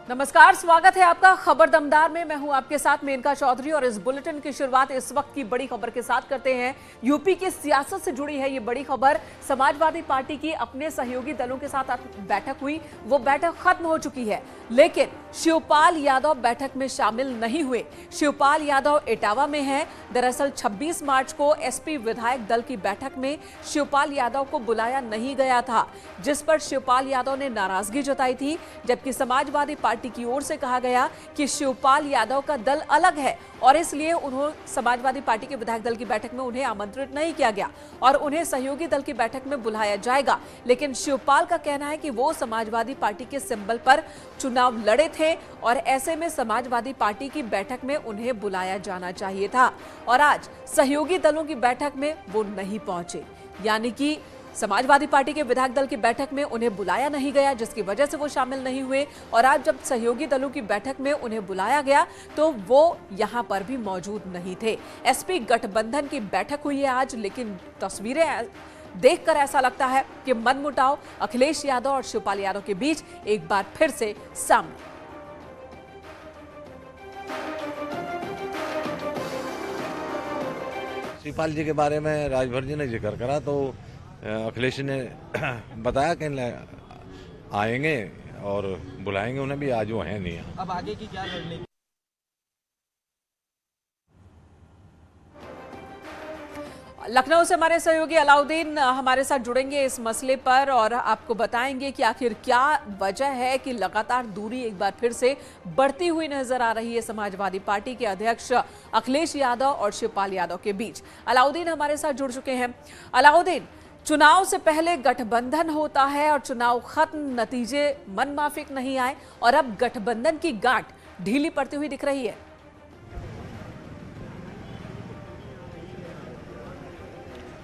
नमस्कार, स्वागत है आपका खबर दमदार में। मैं हूं आपके साथ मेनका चौधरी और इस बुलेटिन की शुरुआत इस वक्त की बड़ी खबर के साथ करते हैं। यूपी की सियासत से जुड़ी है ये बड़ी खबर। समाजवादी पार्टी की अपने सहयोगी दलों के साथ बैठक हुई, वो बैठक खत्म हो चुकी है, लेकिन शिवपाल यादव बैठक में शामिल नहीं हुए। शिवपाल यादव इटावा में हैं। दरअसल 26 मार्च को एसपी विधायक दल की बैठक में शिवपाल यादव को बुलाया नहीं गया था, जिस पर शिवपाल यादव ने नाराजगी जताई थी, जबकि समाजवादी पार्टी की ओर से कहा गया कि शिवपाल यादव का दल अलग है और इसलिए उन्होंने समाजवादी पार्टी के विधायक दल की बैठक में उन्हें आमंत्रित नहीं किया गया और उन्हें सहयोगी दल की बैठक में बुलाया जाएगा। लेकिन शिवपाल का कहना है कि वो समाजवादी पार्टी के सिंबल पर चुनाव लड़े थे और ऐसे में समाजवादी पार्टी की बैठक में उन्हें बुलाया जाना चाहिए था और आज सहयोगी दलों की बैठक में वो नहीं पहुंचे, यानी कि समाजवादी पार्टी के विधायक दल की बैठक में उन्हें बुलाया नहीं गया, जिसकी वजह से वो शामिल नहीं हुए। और आज जब सहयोगी दलों की बैठक में उन्हें बुलाया गया तो वो यहां पर भी मौजूद नहीं थे। एसपी गठबंधन की बैठक हुई है आज, लेकिन तस्वीरें देखकर ऐसा लगता है कि मनमुटाव अखिलेश यादव और शिवपाल यादव के बीच एक बार फिर से सामने। शिवपाल जी के बारे में राजभर जी ने जिक्र करा तो अखिलेश ने बताया कि आएंगे और बुलाएंगे उन्हें भी, आज वो है नहीं। अब आगे की क्या रणनीति? लखनऊ से हमारे सहयोगी अलाउद्दीन हमारे साथ जुड़ेंगे इस मसले पर और आपको बताएंगे कि आखिर क्या वजह है कि लगातार दूरी एक बार फिर से बढ़ती हुई नजर आ रही है समाजवादी पार्टी के अध्यक्ष अखिलेश यादव और शिवपाल यादव के बीच। अलाउद्दीन हमारे साथ जुड़ चुके हैं। अलाउद्दीन, चुनाव से पहले गठबंधन होता है और चुनाव खत्म, नतीजे मनमाफिक नहीं आए और अब गठबंधन की गांठ ढीली पड़ती हुई दिख रही है।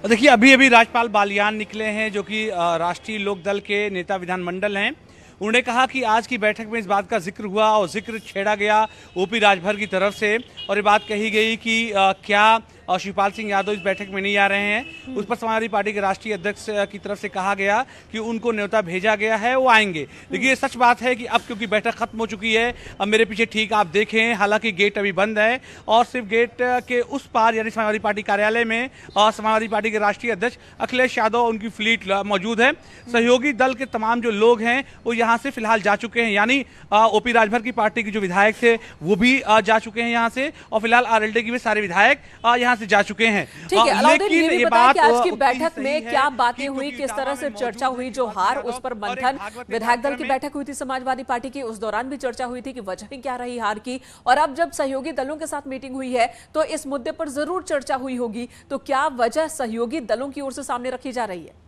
देखिए, अभी अभी राजपाल बालियान निकले हैं जो कि राष्ट्रीय लोकदल के नेता विधानमंडल हैं। उन्होंने कहा कि आज की बैठक में इस बात का जिक्र हुआ और जिक्र छेड़ा गया ओपी राजभर की तरफ से और ये बात कही गई कि क्या शिवपाल सिंह यादव इस बैठक में नहीं आ रहे हैं। उस पर समाजवादी पार्टी के राष्ट्रीय अध्यक्ष की तरफ से कहा गया कि उनको न्योता भेजा गया है, वो आएंगे। लेकिन ये सच बात है कि अब क्योंकि बैठक खत्म हो चुकी है, अब मेरे पीछे ठीक आप देखें, हालांकि गेट अभी बंद है और सिर्फ गेट के उस पार यानी समाजवादी पार्टी कार्यालय में समाजवादी पार्टी के राष्ट्रीय अध्यक्ष अखिलेश यादव उनकी फ्लीट मौजूद है। सहयोगी दल के तमाम जो लोग हैं वो यहाँ से फिलहाल जा चुके हैं, यानी ओपी राजभर की पार्टी के जो विधायक थे वो भी जा चुके हैं यहाँ से और फिलहाल आरएलडी के भी सारे विधायक यहाँ से जा चुके हैं। ठीक है अलाउद्दीन, ये भी बताया कि आज की बैठक में है क्या बातें हुई, किस तरह से चर्चा हुई, जो हार उस पर मंथन विधायक दल की बैठक हुई थी समाजवादी पार्टी की, उस दौरान भी चर्चा हुई थी कि वजह क्या रही हार की, और अब जब सहयोगी दलों के साथ मीटिंग हुई है तो इस मुद्दे पर जरूर चर्चा हुई होगी। तो क्या वजह सहयोगी दलों की ओर से सामने रखी जा रही है?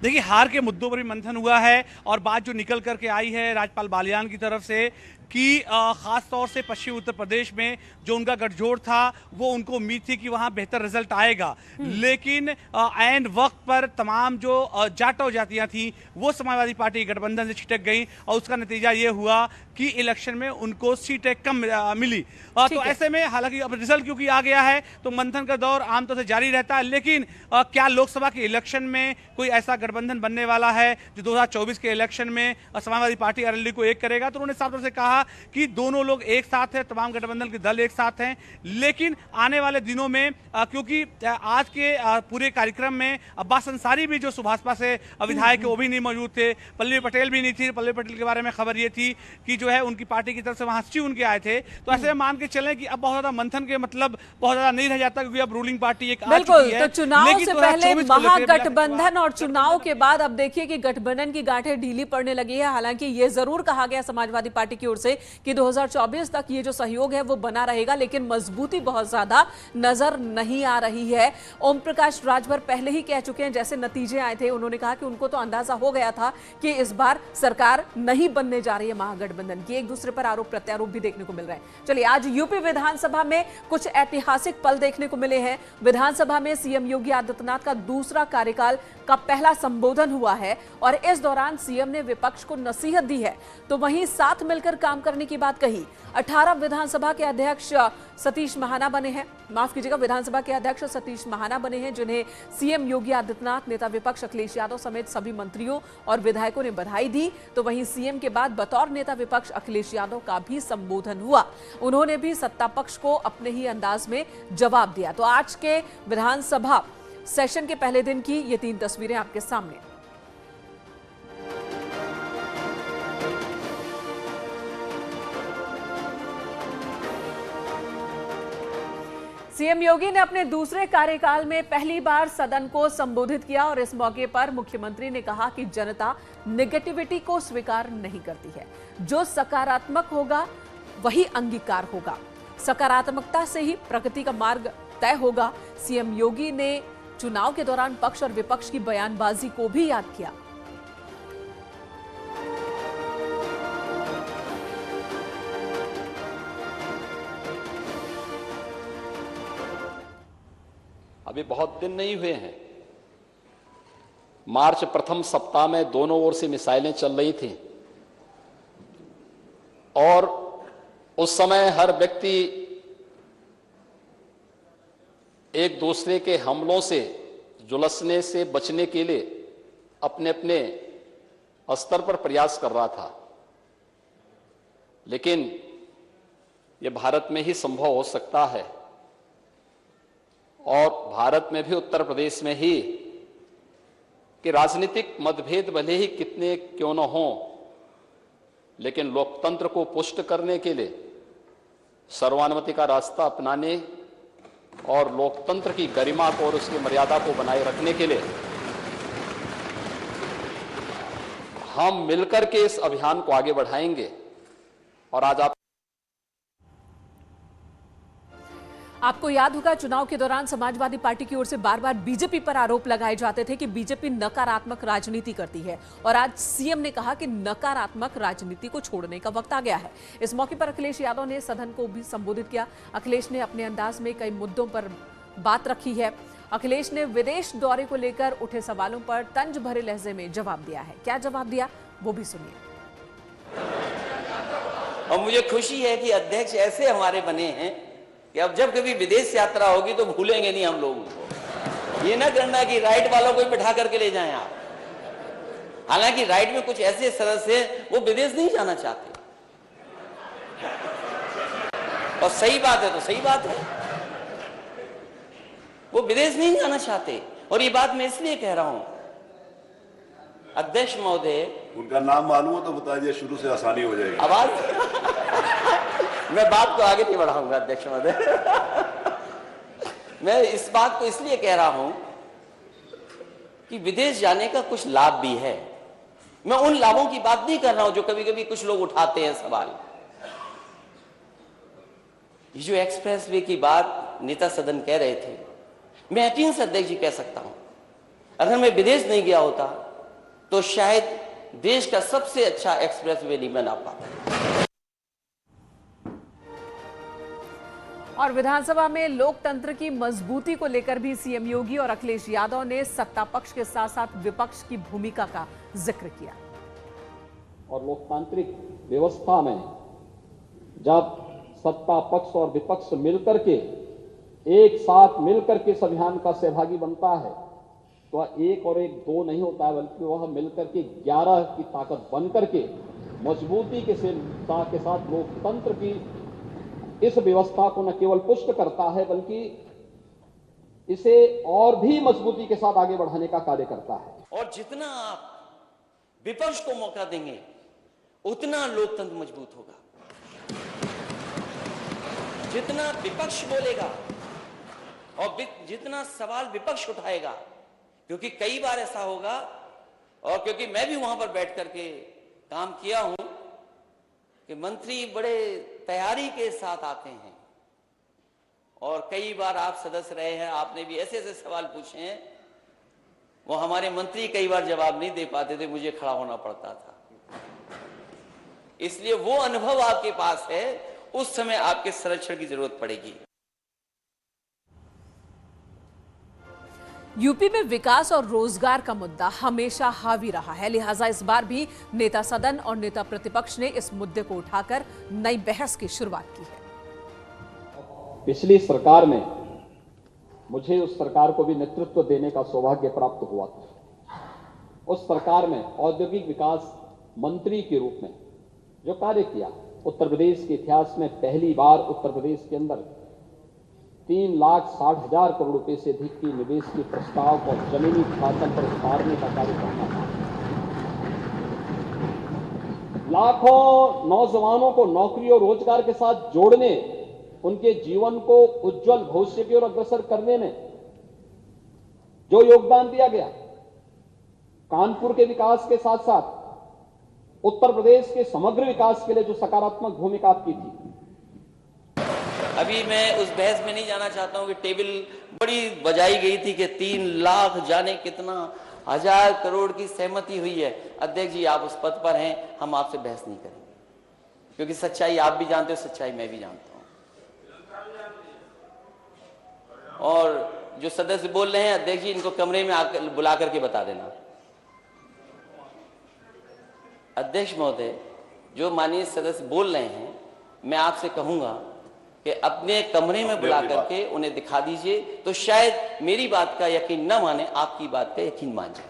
देखिए, हार के मुद्दों पर भी मंथन हुआ है और बात जो निकल करके आई है राजपाल बालियान की तरफ से कि खास तौर से पश्चिमी उत्तर प्रदेश में जो उनका गठजोड़ था वो उनको उम्मीद थी कि वहां बेहतर रिजल्ट आएगा, लेकिन ऐन वक्त पर तमाम जो जाटो जातियां थी वो समाजवादी पार्टी गठबंधन से छिटक गई और उसका नतीजा ये हुआ कि इलेक्शन में उनको सीटें कम मिली। तो ऐसे में हालांकि अब रिजल्ट क्योंकि आ गया है तो मंथन का दौर आमतौर से जारी रहता है, लेकिन क्या लोकसभा के इलेक्शन में कोई ऐसा गठबंधन बनने वाला है जो 2024 के इलेक्शन में समाजवादी पार्टी आरएलडी को एक करेगा? तो उन्होंने साफ तौर से कहा कि दोनों लोग एक साथ हैं, तमाम गठबंधन के दल एक साथ हैं, लेकिन आने वाले दिनों में क्योंकि आज के पूरे कार्यक्रम में अब्बास अंसारी भी जो सुभाषपा से विधायक है वो भी नहीं मौजूद थे, पल्लवी पटेल भी नहीं थी। पल्लवी पटेल के बारे में खबर ये थी कि जो है उनकी पार्टी की तरफ से वहां सचिव उनके आए थे। तो ऐसे मान के चलें कि अब बहुत ज्यादा मंथन के मतलब बहुत ज्यादा नहीं रह जाता क्योंकि अब रूलिंग पार्टी एक आ चुकी है। तो चुनाव से पहले महागठबंधन और चुनाव के बाद अब देखिए कि गठबंधन की गांठें ढीली पड़ने लगी है। हालांकि ये जरूर कहा गया समाजवादी पार्टी की ओर से कि 2024 तक ये जो सहयोग है वो बना रहेगा, लेकिन मजबूती बहुत ज्यादा नजर नहीं आ रही है। ओम प्रकाश राजभर पहले ही कह चुके हैं, जैसे नतीजे आए थे उन्होंने कहा कि उनको तो अंदाजा हो गया था कि इस बार सरकार नहीं बनने जा रही है महागठबंधन की। एक दूसरे पर आरोप प्रत्यारोप भी देखने को मिल रहे हैं। चलिए, आज यूपी विधानसभा में कुछ ऐतिहासिक पल देखने को मिले हैं। विधानसभा में सीएम योगी आदित्यनाथ का दूसरा कार्यकाल का पहला संबोधन हुआ है और इस दौरान सीएम ने विपक्ष को नसीहत दी है, तो वहीं साथ मिलकर काम काम करने की बात कही। 18 विधानसभा के अध्यक्ष सतीश महाना बने हैं, माफ कीजिएगा, विधानसभा के अध्यक्ष सतीश महाना बने हैं, जिन्हें सीएम योगी आदित्यनाथ, नेता विपक्ष अखिलेश यादव समेत सभी मंत्रियों और विधायकों ने बधाई दी। तो वहीं सीएम के बाद बतौर नेता विपक्ष अखिलेश यादव का भी संबोधन हुआ। उन्होंने भी सत्ता पक्ष को अपने ही अंदाज में जवाब दिया। तो आज के विधानसभा सेशन के पहले दिन की ये 3 तस्वीरें आपके सामने। सीएम योगी ने अपने दूसरे कार्यकाल में पहली बार सदन को संबोधित किया और इस मौके पर मुख्यमंत्री ने कहा कि जनता नेगेटिविटी को स्वीकार नहीं करती है, जो सकारात्मक होगा वही अंगीकार होगा, सकारात्मकता से ही प्रगति का मार्ग तय होगा। सीएम योगी ने चुनाव के दौरान पक्ष और विपक्ष की बयानबाजी को भी याद किया। अभी बहुत दिन नहीं हुए हैं, मार्च प्रथम सप्ताह में दोनों ओर से मिसाइलें चल रही थी और उस समय हर व्यक्ति एक दूसरे के हमलों से, झुलसने से बचने के लिए अपने अपने स्तर पर प्रयास कर रहा था। लेकिन यह भारत में ही संभव हो सकता है और भारत में भी, उत्तर प्रदेश में ही, कि राजनीतिक मतभेद भले ही कितने क्यों न हों, लेकिन लोकतंत्र को पुष्ट करने के लिए, सर्वानुमति का रास्ता अपनाने और लोकतंत्र की गरिमा को और उसकी मर्यादा को बनाए रखने के लिए हम मिलकर के इस अभियान को आगे बढ़ाएंगे। और आज आपको याद होगा, चुनाव के दौरान समाजवादी पार्टी की ओर से बार बार बीजेपी पर आरोप लगाए जाते थे कि बीजेपी नकारात्मक राजनीति करती है, और आज सीएम ने कहा कि नकारात्मक राजनीति को छोड़ने का वक्त आ गया है। इस मौके पर अखिलेश यादव ने सदन को भी संबोधित किया। अखिलेश ने अपने अंदाज में कई मुद्दों पर बात रखी है। अखिलेश ने विदेश दौरे को लेकर उठे सवालों पर तंज भरे लहजे में जवाब दिया है। क्या जवाब दिया वो भी सुनिए। और मुझे खुशी है कि अध्यक्ष ऐसे हमारे बने हैं कि अब जब कभी विदेश यात्रा होगी तो भूलेंगे नहीं हम लोगों को। ये ना करना कि राइट वालों को ही बिठा करके ले जाएं आप। हालांकि राइट में कुछ ऐसे सदस्य हैं वो विदेश नहीं जाना चाहते, और सही बात है तो सही बात है, वो विदेश नहीं जाना चाहते। और ये बात मैं इसलिए कह रहा हूं, अध्यक्ष महोदय, उनका नाम मालूम हो तो बता दिए, शुरू से आसानी हो जाएगी। आवाज मैं बात को आगे नहीं बढ़ाऊंगा अध्यक्ष महोदय। मैं इस बात को इसलिए कह रहा हूं कि विदेश जाने का कुछ लाभ भी है। मैं उन लाभों की बात नहीं कर रहा हूं जो कभी कभी कुछ लोग उठाते हैं सवाल। ये जो एक्सप्रेस वे की बात नेता सदन कह रहे थे, मैं यकीन से अध्यक्ष जी कह सकता हूं, अगर मैं विदेश नहीं गया होता तो शायद देश का सबसे अच्छा एक्सप्रेस वे नहीं बना पाता। और विधानसभा में लोकतंत्र की मजबूती को लेकर भी सीएम योगी और अखिलेश यादव ने सत्ता पक्ष के साथ साथ विपक्ष की भूमिका का जिक्र किया। और लोकतांत्रिक व्यवस्था में जब सत्ता पक्ष और विपक्ष मिलकर के एक साथ मिलकर के इस अभियान का सहभागी बनता है तो एक और एक दो नहीं होता है, बल्कि वह मिलकर के 11 की ताकत बनकर के मजबूती के साथ लोकतंत्र की इस व्यवस्था को न केवल पुष्ट करता है बल्कि इसे और भी मजबूती के साथ आगे बढ़ाने का कार्य करता है। और जितना आप विपक्ष को मौका देंगे उतना लोकतंत्र मजबूत होगा। जितना विपक्ष बोलेगा और जितना सवाल विपक्ष उठाएगा, क्योंकि कई बार ऐसा होगा, और क्योंकि मैं भी वहां पर बैठ करके काम किया हूं, कि मंत्री बड़े तैयारी के साथ आते हैं, और कई बार आप सदस्य रहे हैं, आपने भी ऐसे ऐसे सवाल पूछे हैं, वो हमारे मंत्री कई बार जवाब नहीं दे पाते थे, मुझे खड़ा होना पड़ता था। इसलिए वो अनुभव आपके पास है, उस समय आपके संरक्षण की जरूरत पड़ेगी। यूपी में विकास और रोजगार का मुद्दा हमेशा हावी रहा है, लिहाजा इस बार भी नेता सदन और नेता प्रतिपक्ष ने इस मुद्दे को उठाकर नई बहस की शुरुआत की है। पिछली सरकार में मुझे उस सरकार को भी नेतृत्व देने का सौभाग्य प्राप्त हुआ था। उस सरकार में औद्योगिक विकास मंत्री के रूप में जो कार्य किया, उत्तर प्रदेश के इतिहास में पहली बार उत्तर प्रदेश के अंदर 3,60,000 करोड़ रुपए से अधिक की निवेश के प्रस्ताव को जमीनी धरातल पर उतारने का कार्य करना था। लाखों नौजवानों को नौकरी और रोजगार के साथ जोड़ने, उनके जीवन को उज्जवल भविष्य की ओर अग्रसर करने में जो योगदान दिया गया, कानपुर के विकास के साथ साथ उत्तर प्रदेश के समग्र विकास के लिए जो सकारात्मक भूमिका आपकी थी। अभी मैं उस बहस में नहीं जाना चाहता हूं कि टेबल बड़ी बजाई गई थी कि 3 लाख जाने कितना 1000 करोड़ की सहमति हुई है। अध्यक्ष जी, आप उस पद पर हैं, हम आपसे बहस नहीं करेंगे, क्योंकि सच्चाई आप भी जानते हो, सच्चाई मैं भी जानता हूं। और जो सदस्य बोल रहे हैं, अध्यक्ष जी इनको कमरे में आकर बुला करके बता देना। अध्यक्ष महोदय, जो माननीय सदस्य बोल रहे हैं, मैं आपसे कहूंगा कि अपने कमरे में बुला करके उन्हें दिखा दीजिए, तो शायद मेरी बात का यकीन न माने, आपकी बात का यकीन मान जाए।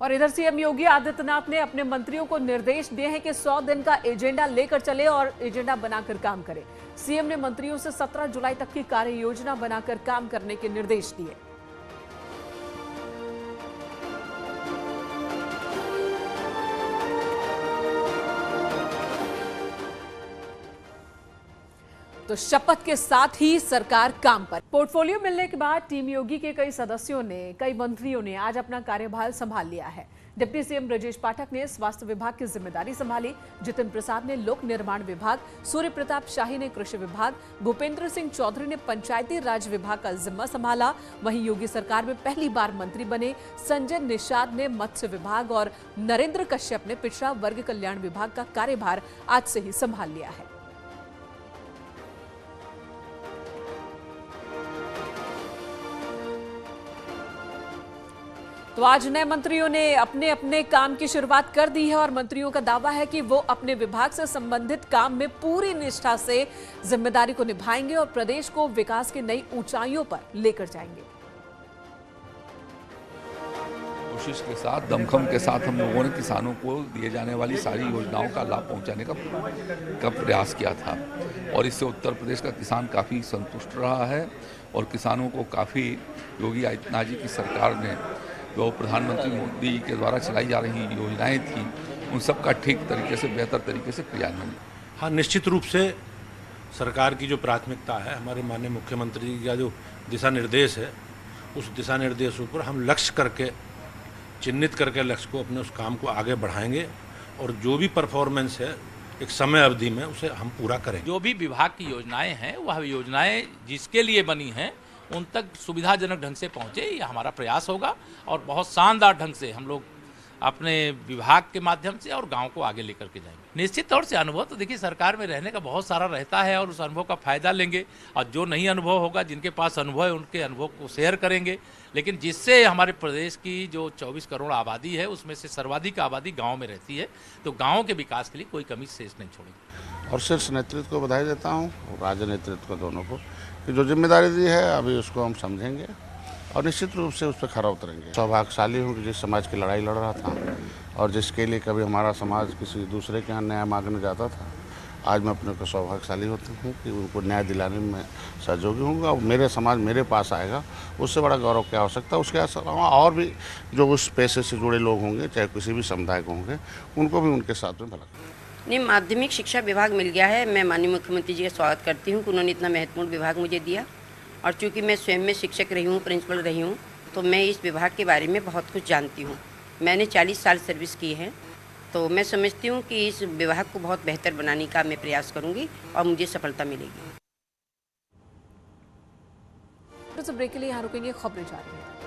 और इधर सीएम योगी आदित्यनाथ ने अपने मंत्रियों को निर्देश दिए हैं कि 100 दिन का एजेंडा लेकर चले और एजेंडा बनाकर काम करें। सीएम ने मंत्रियों से 17 जुलाई तक की कार्य योजना बनाकर काम करने के निर्देश दिए। तो शपथ के साथ ही सरकार काम पर। पोर्टफोलियो मिलने के बाद टीम योगी के कई सदस्यों ने, कई मंत्रियों ने आज अपना कार्यभार संभाल लिया है। डिप्टी सीएम ब्रजेश पाठक ने स्वास्थ्य विभाग की जिम्मेदारी संभाली, जितिन प्रसाद ने लोक निर्माण विभाग, सूर्य प्रताप शाही ने कृषि विभाग, भूपेंद्र सिंह चौधरी ने पंचायती राज विभाग का जिम्मा संभाला। वहीं योगी सरकार में पहली बार मंत्री बने संजय निषाद ने मत्स्य विभाग और नरेंद्र कश्यप ने पिछड़ा वर्ग कल्याण विभाग का कार्यभार आज से ही संभाल लिया है। तो आज नए मंत्रियों ने अपने अपने काम की शुरुआत कर दी है और मंत्रियों का दावा है कि वो अपने विभाग से संबंधित काम में पूरी निष्ठा से जिम्मेदारी को निभाएंगे और प्रदेश को विकास की नई ऊंचाइयों पर लेकर जाएंगे। कोशिश के साथ, दमखम के साथ हम लोगों ने किसानों को दिए जाने वाली सारी योजनाओं का लाभ पहुंचाने का प्रयास किया था और इससे उत्तर प्रदेश का किसान काफ़ी संतुष्ट रहा है और किसानों को काफ़ी योगी आदित्यनाथ जी की सरकार ने जो प्रधानमंत्री मोदी के द्वारा चलाई जा रही योजनाएं थी, उन सब का ठीक तरीके से, बेहतर तरीके से क्रियान्वयन। हाँ, निश्चित रूप से सरकार की जो प्राथमिकता है, हमारे माननीय मुख्यमंत्री जी का जो दिशा निर्देश है, उस दिशा निर्देशों पर हम लक्ष्य करके, चिन्हित करके लक्ष्य को, अपने उस काम को आगे बढ़ाएंगे और जो भी परफॉर्मेंस है एक समय अवधि में उसे हम पूरा करेंगे। जो भी विभाग की योजनाएं हैं, वह योजनाएं जिसके लिए बनी हैं उन तक सुविधाजनक ढंग से पहुंचे, यह हमारा प्रयास होगा और बहुत शानदार ढंग से हम लोग अपने विभाग के माध्यम से और गांव को आगे लेकर के जाएंगे। निश्चित तौर से अनुभव तो देखिए सरकार में रहने का बहुत सारा रहता है और उस अनुभव का फायदा लेंगे और जो नहीं अनुभव होगा, जिनके पास अनुभव है, उनके अनुभव को शेयर करेंगे। लेकिन जिससे हमारे प्रदेश की जो 24 करोड़ आबादी है, उसमें से सर्वाधिक आबादी गाँव में रहती है, तो गाँव के विकास के लिए कोई कमी शेष नहीं छोड़ेंगे। और शीर्ष नेतृत्व को बधाई देता हूँ और राज्य नेतृत्व को, दोनों को, कि जो जिम्मेदारी दी है अभी उसको हम समझेंगे और निश्चित रूप से उस पर खरा उतरेंगे। सौभाग्यशाली हूँ कि जिस समाज की लड़ाई लड़ रहा था और जिसके लिए कभी हमारा समाज किसी दूसरे के यहाँ न्याय मांगने जाता था, आज मैं अपने को सौभाग्यशाली होता हूँ कि उनको न्याय दिलाने में सहयोगी होऊंगा और मेरे समाज मेरे पास आएगा। उससे बड़ा गौरव क्या हो सकता है। उसके अलावा और भी जो उस पेशे से जुड़े लोग होंगे, चाहे किसी भी समुदाय को होंगे, उनको भी उनके साथ में भला। नहीं, माध्यमिक शिक्षा विभाग मिल गया है। मैं माननीय मुख्यमंत्री जी का स्वागत करती हूँ कि उन्होंने इतना महत्वपूर्ण विभाग मुझे दिया और चूँकि मैं स्वयं में शिक्षक रही हूँ, प्रिंसिपल रही हूँ, तो मैं इस विभाग के बारे में बहुत कुछ जानती हूँ। मैंने 40 साल सर्विस की है, तो मैं समझती हूँ कि इस विभाग को बहुत बेहतर बनाने का मैं प्रयास करूँगी और मुझे सफलता मिलेगी। ब्रेक के लिए यहाँ रुकेंगे, खबरें जारी हैं।